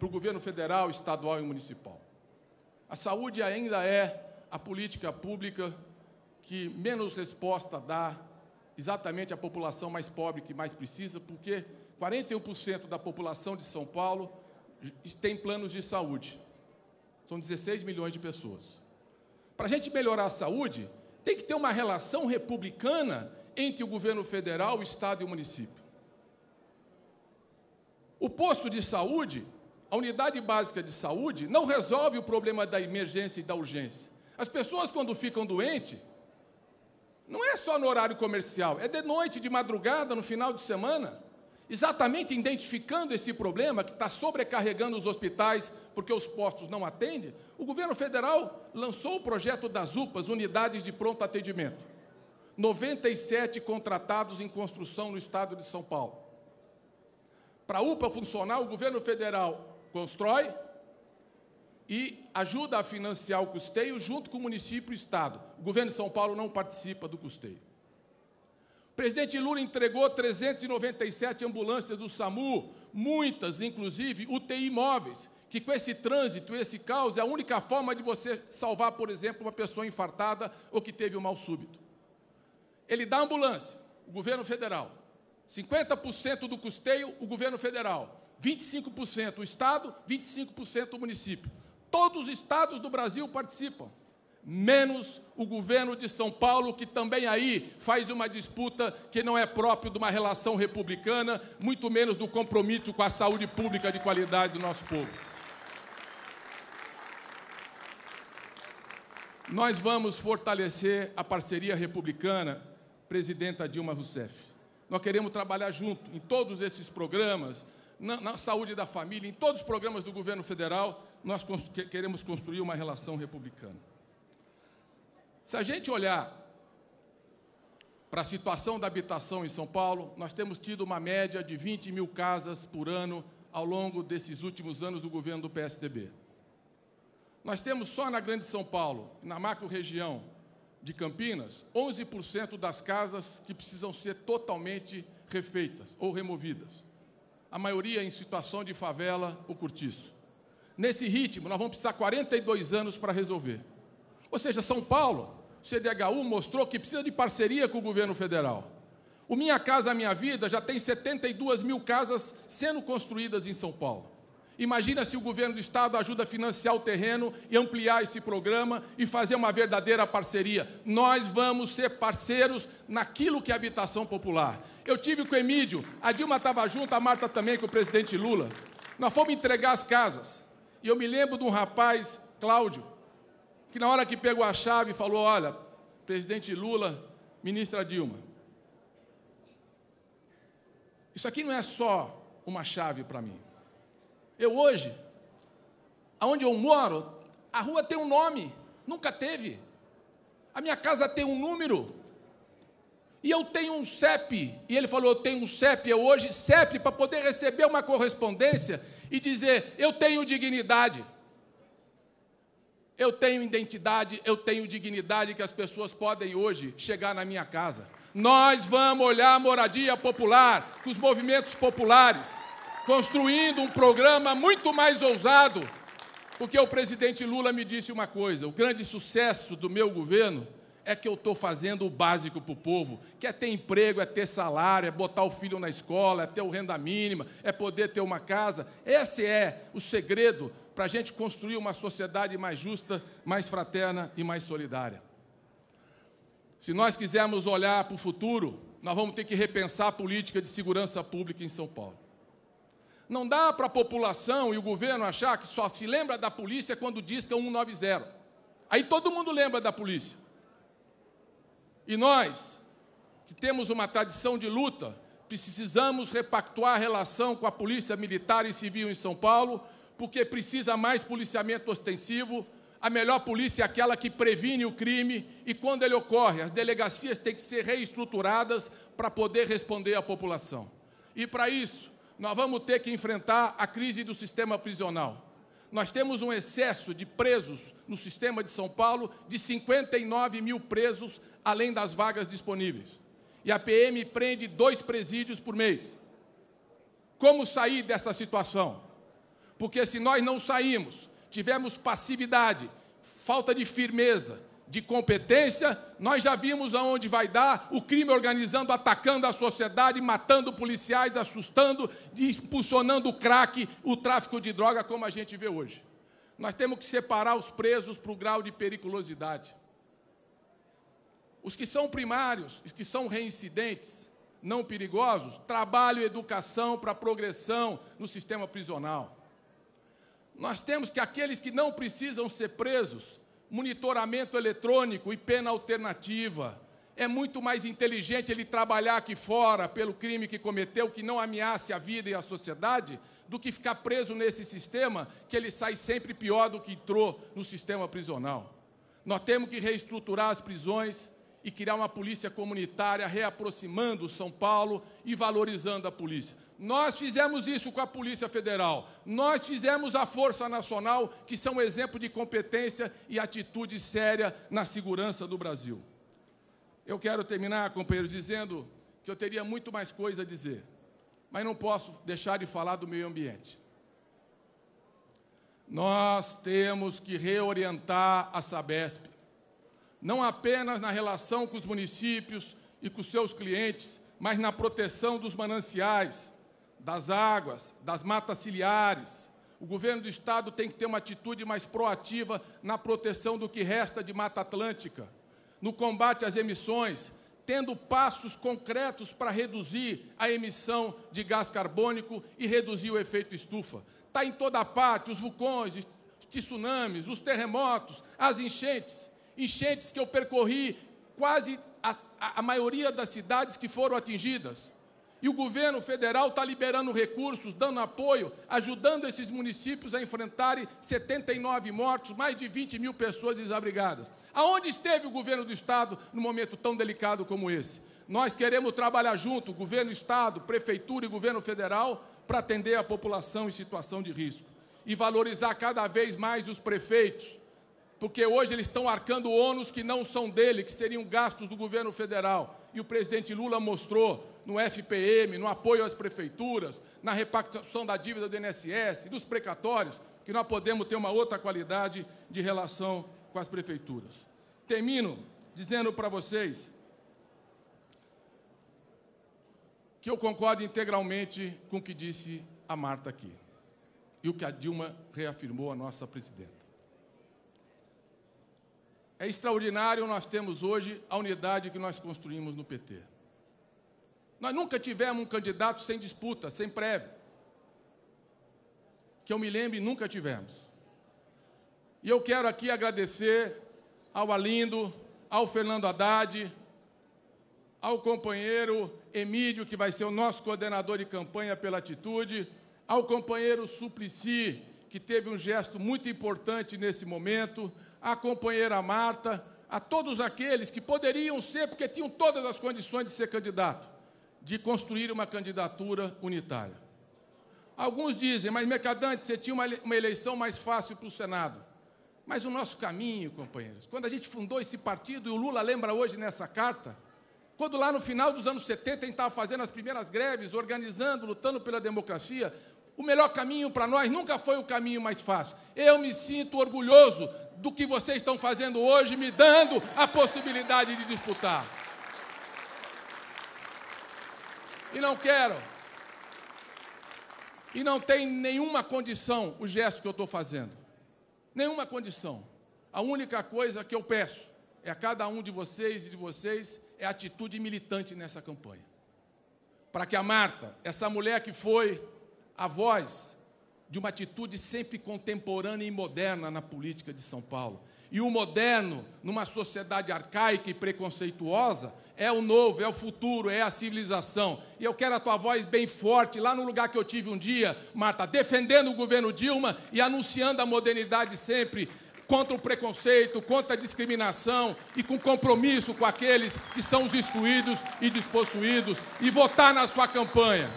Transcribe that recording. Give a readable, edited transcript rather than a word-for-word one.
o governo federal, estadual e municipal. A saúde ainda é a política pública que menos resposta dá exatamente à população mais pobre que mais precisa, porque 41% da população de São Paulo tem planos de saúde. São 16 milhões de pessoas. Para a gente melhorar a saúde, tem que ter uma relação republicana entre o governo federal, o Estado e o município. O posto de saúde, a unidade básica de saúde, não resolve o problema da emergência e da urgência. As pessoas, quando ficam doentes, não é só no horário comercial, é de noite, de madrugada, no final de semana, exatamente identificando esse problema que está sobrecarregando os hospitais porque os postos não atendem. O governo federal lançou o projeto das UPAs, Unidades de Pronto Atendimento. 97 contratados em construção no estado de São Paulo. Para a UPA funcionar, o governo federal constrói e ajuda a financiar o custeio junto com o município e o estado. O governo de São Paulo não participa do custeio. O presidente Lula entregou 397 ambulâncias do SAMU, muitas, inclusive, UTI móveis, que com esse trânsito, esse caos, é a única forma de você salvar, por exemplo, uma pessoa infartada ou que teve um mal súbito. Ele dá ambulância, o governo federal. 50% do custeio, o governo federal. 25% o Estado, 25% o município. Todos os estados do Brasil participam, menos o governo de São Paulo, que também aí faz uma disputa que não é próprio de uma relação republicana, muito menos do compromisso com a saúde pública de qualidade do nosso povo. Nós vamos fortalecer a parceria republicana, presidenta Dilma Rousseff. Nós queremos trabalhar junto em todos esses programas, na saúde da família, em todos os programas do governo federal, nós queremos construir uma relação republicana. Se a gente olhar para a situação da habitação em São Paulo, nós temos tido uma média de 20 mil casas por ano ao longo desses últimos anos do governo do PSDB. Nós temos só na Grande São Paulo, na macro-região de Campinas, 11% das casas que precisam ser totalmente refeitas ou removidas. A maioria em situação de favela ou cortiço. Nesse ritmo, nós vamos precisar 42 anos para resolver. Ou seja, São Paulo, o CDHU mostrou que precisa de parceria com o governo federal. O Minha Casa Minha Vida já tem 72 mil casas sendo construídas em São Paulo. Imagina se o governo do estado ajuda a financiar o terreno e ampliar esse programa e fazer uma verdadeira parceria. Nós vamos ser parceiros naquilo que é habitação popular. Eu tive com o Emídio, a Dilma estava junto, a Marta também, com o presidente Lula. Nós fomos entregar as casas. E eu me lembro de um rapaz, Cláudio, que na hora que pegou a chave falou, olha, presidente Lula, ministra Dilma, isso aqui não é só uma chave para mim. Eu hoje, aonde eu moro, a rua tem um nome, nunca teve. A minha casa tem um número. E eu tenho um CEP. E ele falou, eu tenho um CEP, eu hoje, CEP, para poder receber uma correspondência e dizer, eu tenho dignidade. Eu tenho identidade, eu tenho dignidade que as pessoas podem hoje chegar na minha casa. Nós vamos olhar a moradia popular, com os movimentos populares, construindo um programa muito mais ousado, porque o presidente Lula me disse uma coisa, o grande sucesso do meu governo é que eu estou fazendo o básico para o povo, que é ter emprego, é ter salário, é botar o filho na escola, é ter o renda mínima, é poder ter uma casa. Esse é o segredo para a gente construir uma sociedade mais justa, mais fraterna e mais solidária. Se nós quisermos olhar para o futuro, nós vamos ter que repensar a política de segurança pública em São Paulo. Não dá para a população e o governo achar que só se lembra da polícia quando disca 190. Aí todo mundo lembra da polícia. E nós, que temos uma tradição de luta, precisamos repactuar a relação com a polícia militar e civil em São Paulo, porque precisa mais policiamento ostensivo. A melhor polícia é aquela que previne o crime e, quando ele ocorre, as delegacias têm que ser reestruturadas para poder responder à população. E, para isso, nós vamos ter que enfrentar a crise do sistema prisional. Nós temos um excesso de presos no sistema de São Paulo de 59 mil presos, além das vagas disponíveis. E a PM prende 2 presídios por mês. Como sair dessa situação? Porque se nós não sairmos, tivermos passividade, falta de firmeza, de competência, nós já vimos aonde vai dar o crime organizando, atacando a sociedade, matando policiais, assustando, impulsionando o crack, o tráfico de droga, como a gente vê hoje. Nós temos que separar os presos para o grau de periculosidade. Os que são primários, os que são reincidentes, não perigosos, trabalho e educação para progressão no sistema prisional. Nós temos que aqueles que não precisam ser presos, monitoramento eletrônico e pena alternativa. É muito mais inteligente ele trabalhar aqui fora pelo crime que cometeu, que não ameace a vida e a sociedade, do que ficar preso nesse sistema, que ele sai sempre pior do que entrou no sistema prisional. Nós temos que reestruturar as prisões e criar uma polícia comunitária, reaproximando São Paulo e valorizando a polícia. Nós fizemos isso com a Polícia Federal. Nós fizemos a Força Nacional, que são exemplo de competência e atitude séria na segurança do Brasil. Eu quero terminar, companheiros, dizendo que eu teria muito mais coisa a dizer, mas não posso deixar de falar do meio ambiente. Nós temos que reorientar a Sabesp, não apenas na relação com os municípios e com os seus clientes, mas na proteção dos mananciais, das águas, das matas ciliares. O governo do Estado tem que ter uma atitude mais proativa na proteção do que resta de Mata Atlântica, no combate às emissões, tendo passos concretos para reduzir a emissão de gás carbônico e reduzir o efeito estufa. Está em toda parte, os vulcões, os tsunamis, os terremotos, as enchentes. Enchentes que eu percorri quase a maioria das cidades que foram atingidas. E o governo federal está liberando recursos, dando apoio, ajudando esses municípios a enfrentarem 79 mortos, mais de 20 mil pessoas desabrigadas. Aonde esteve o governo do Estado num momento tão delicado como esse? Nós queremos trabalhar junto, governo do Estado, prefeitura e governo federal, para atender a população em situação de risco. E valorizar cada vez mais os prefeitos, porque hoje eles estão arcando ônus que não são dele, que seriam gastos do governo federal. E o presidente Lula mostrou no FPM, no apoio às prefeituras, na repactuação da dívida do INSS, dos precatórios, que nós podemos ter uma outra qualidade de relação com as prefeituras. Termino dizendo para vocês que eu concordo integralmente com o que disse a Marta aqui e o que a Dilma reafirmou, a nossa presidenta. É extraordinário nós temos hoje a unidade que nós construímos no PT. Nós nunca tivemos um candidato sem disputa, sem prévia. Que eu me lembre, nunca tivemos. E eu quero aqui agradecer ao Alindo, ao Fernando Haddad, ao companheiro Emílio, que vai ser o nosso coordenador de campanha pela Atitude, ao companheiro Suplicy, que teve um gesto muito importante nesse momento, à companheira Marta, a todos aqueles que poderiam ser, porque tinham todas as condições de ser candidato, de construir uma candidatura unitária. Alguns dizem, mas Mercadante, você tinha uma eleição mais fácil para o Senado. Mas o nosso caminho, companheiros, quando a gente fundou esse partido, e o Lula lembra hoje nessa carta, quando lá no final dos anos 70 a gente estava fazendo as primeiras greves, organizando, lutando pela democracia, o melhor caminho para nós nunca foi o caminho mais fácil. Eu me sinto orgulhoso do que vocês estão fazendo hoje, me dando a possibilidade de disputar. E não quero, e não tem nenhuma condição o gesto que eu estou fazendo. Nenhuma condição. A única coisa que eu peço é a cada um de vocês e de vocês é atitude militante nessa campanha. Para que a Marta, essa mulher que foi a voz de uma atitude sempre contemporânea e moderna na política de São Paulo. E o moderno, numa sociedade arcaica e preconceituosa, é o novo, é o futuro, é a civilização. E eu quero a tua voz bem forte, lá no lugar que eu tive um dia, Marta, defendendo o governo Dilma e anunciando a modernidade sempre, contra o preconceito, contra a discriminação e com compromisso com aqueles que são os excluídos e despossuídos, e votar na sua campanha.